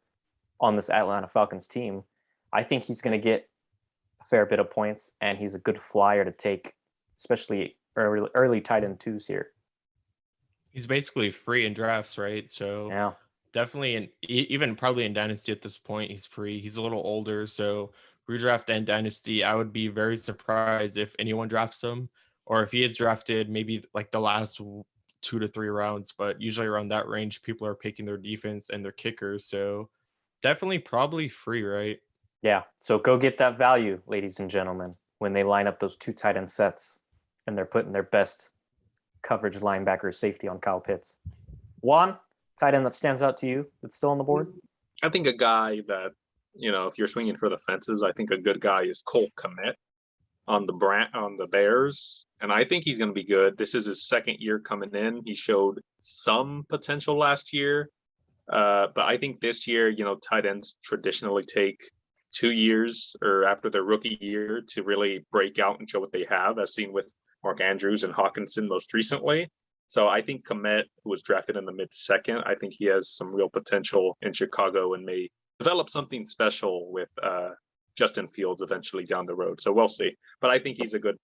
on this Atlanta Falcons team. I think he's going to get a fair bit of points, and he's a good flyer to take, especially early tight end 2s here. He's basically free in drafts, right? So Yeah, definitely, even probably in Dynasty at this point, he's free. He's a little older, so redraft and Dynasty, I would be very surprised if anyone drafts him, or if he is drafted maybe like the last 2 to 3 rounds, but usually around that range, people are picking their defense and their kickers. So definitely probably free, right? Yeah. So go get that value, ladies and gentlemen, when they line up those 2 tight end sets and they're putting their best coverage linebacker safety on Kyle Pitts. Juan, tight end that stands out to you that's still on the board? I think a guy that, if you're swinging for the fences, I think a good guy is Cole Kmet on the Bears, and I think he's going to be good. This is his second year coming in. He showed some potential last year, but I think this year, tight ends traditionally take 2 years or after their rookie year to really break out and show what they have, as seen with Mark Andrews and Hawkinson most recently. So I think Kmet, who was drafted in the mid-second, I think he has some real potential in Chicago and may develop something special with Justin Fields eventually down the road. So we'll see. But I think he's a good,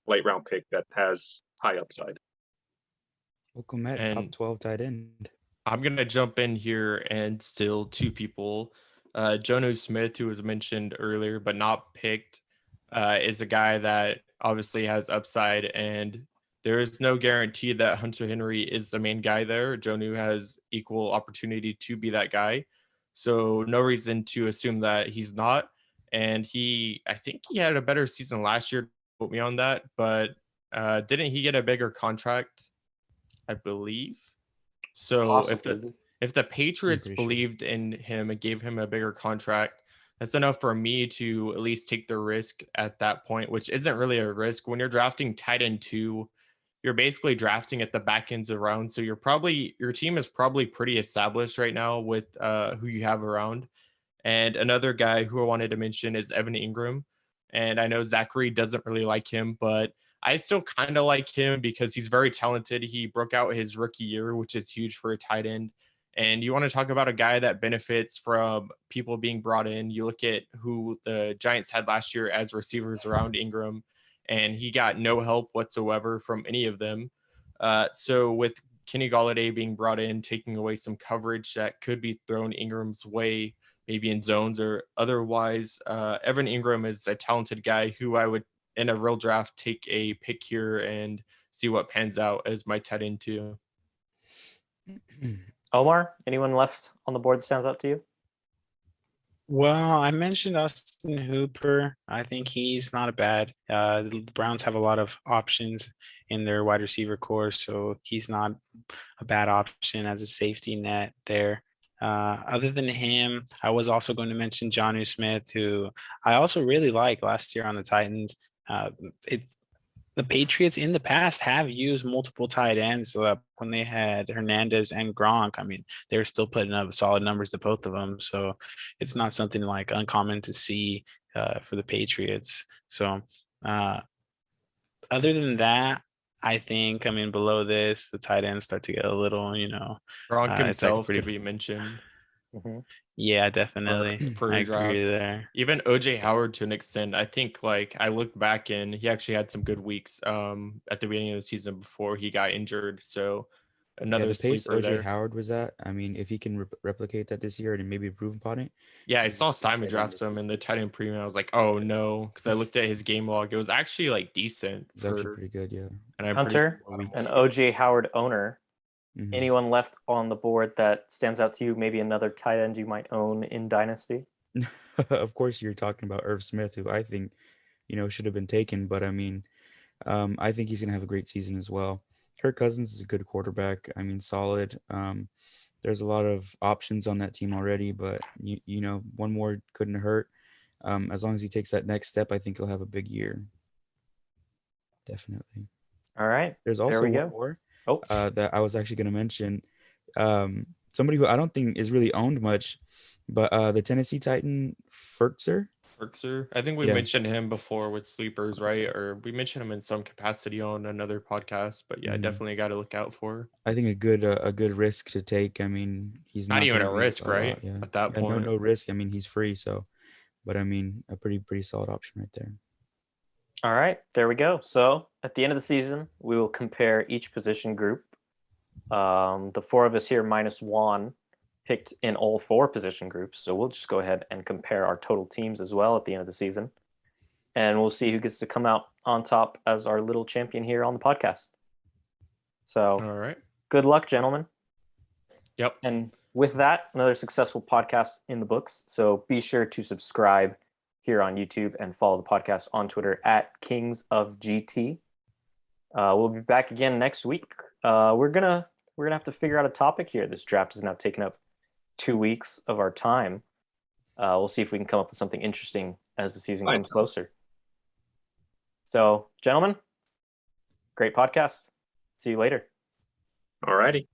late round pick that has high upside. Welcome at top 12 tight end. I'm going to jump in here and still 2 people. Jonnu Smith, who was mentioned earlier but not picked, is a guy that obviously has upside, and there is no guarantee that Hunter Henry is the main guy there. Jonnu has equal opportunity to be that guy. So no reason to assume that he's not. And I think he had a better season last year, put me on that, but didn't he get a bigger contract? I believe. So Possibly. if the Patriots believed in him and gave him a bigger contract, that's enough for me to at least take the risk at that point, which isn't really a risk. When you're drafting tight end 2, you're basically drafting at the back ends of rounds. So your team is probably pretty established right now with who you have around. And another guy who I wanted to mention is Evan Ingram. And I know Zachary doesn't really like him, but I still kind of like him because he's very talented. He broke out his rookie year, which is huge for a tight end. And you want to talk about a guy that benefits from people being brought in. You look at who the Giants had last year as receivers around Ingram, and he got no help whatsoever from any of them. So with Kenny Golladay being brought in, taking away some coverage that could be thrown Ingram's way, maybe in zones or otherwise, Evan Ingram is a talented guy who I would, in a real draft, take a pick here and see what pans out as my tight end too. Omar, anyone left on the board that stands out to you? Well, I mentioned Austin Hooper. I think he's not a bad. The Browns have a lot of options in their wide receiver core, so he's not a bad option as a safety net there. Other than him, I was also going to mention Jonnu Smith, who I also really liked last year on the Titans. The Patriots in the past have used multiple tight ends. So when they had Hernandez and Gronk, I mean, they're still putting up solid numbers to both of them. So it's not something like uncommon to see for the Patriots. So other than that, I think, below this, the tight ends start to get a little, Gronk himself like could be mentioned. Mm-hmm. Yeah, definitely. For I draft. agree there. Even OJ Howard to an extent. I think I looked back and he actually had some good weeks at the beginning of the season before he got injured. So another the pace sleeper OJ there. Howard was at. If he can replicate that this year and maybe improve upon it. Yeah, I saw Simon tight end draft him in the tight end premium. I was like, oh no, because I looked at his game log. It was actually decent. It's actually pretty good, yeah. And I'm Hunter, an OJ Howard owner. Mhm. Anyone left on the board that stands out to you? Maybe another tight end you might own in Dynasty? Of course, you're talking about Irv Smith, who I think, should have been taken. But I think he's gonna have a great season as well. Kirk Cousins is a good quarterback. Solid. There's a lot of options on that team already, but one more couldn't hurt. As long as he takes that next step, I think he'll have a big year. Definitely. All right. There's also one more that I was actually going to mention. Somebody who I don't think is really owned much, but the Tennessee Titan Firkser. I think we mentioned him before with sleepers, right? Or we mentioned him in some capacity on another podcast. But yeah, definitely got to look out for. I think a good risk to take. He's not even a risk, right? Yeah. At that point, no risk. He's free. So, but a pretty solid option right there. All right, there we go. So at the end of the season, we will compare each position group. The 4 of us here minus Juan picked in all 4 position groups. So we'll just go ahead and compare our total teams as well at the end of the season. And we'll see who gets to come out on top as our little champion here on the podcast. So all right. good luck, gentlemen. Yep. And with that, another successful podcast in the books. So be sure to subscribe here on YouTube and follow the podcast on Twitter at Kings of GT. We'll be back again next week. We're gonna have to figure out a topic here. This draft has now taken up 2 weeks of our time. We'll see if we can come up with something interesting as the season comes closer. So, gentlemen, great podcast. See you later. Alrighty.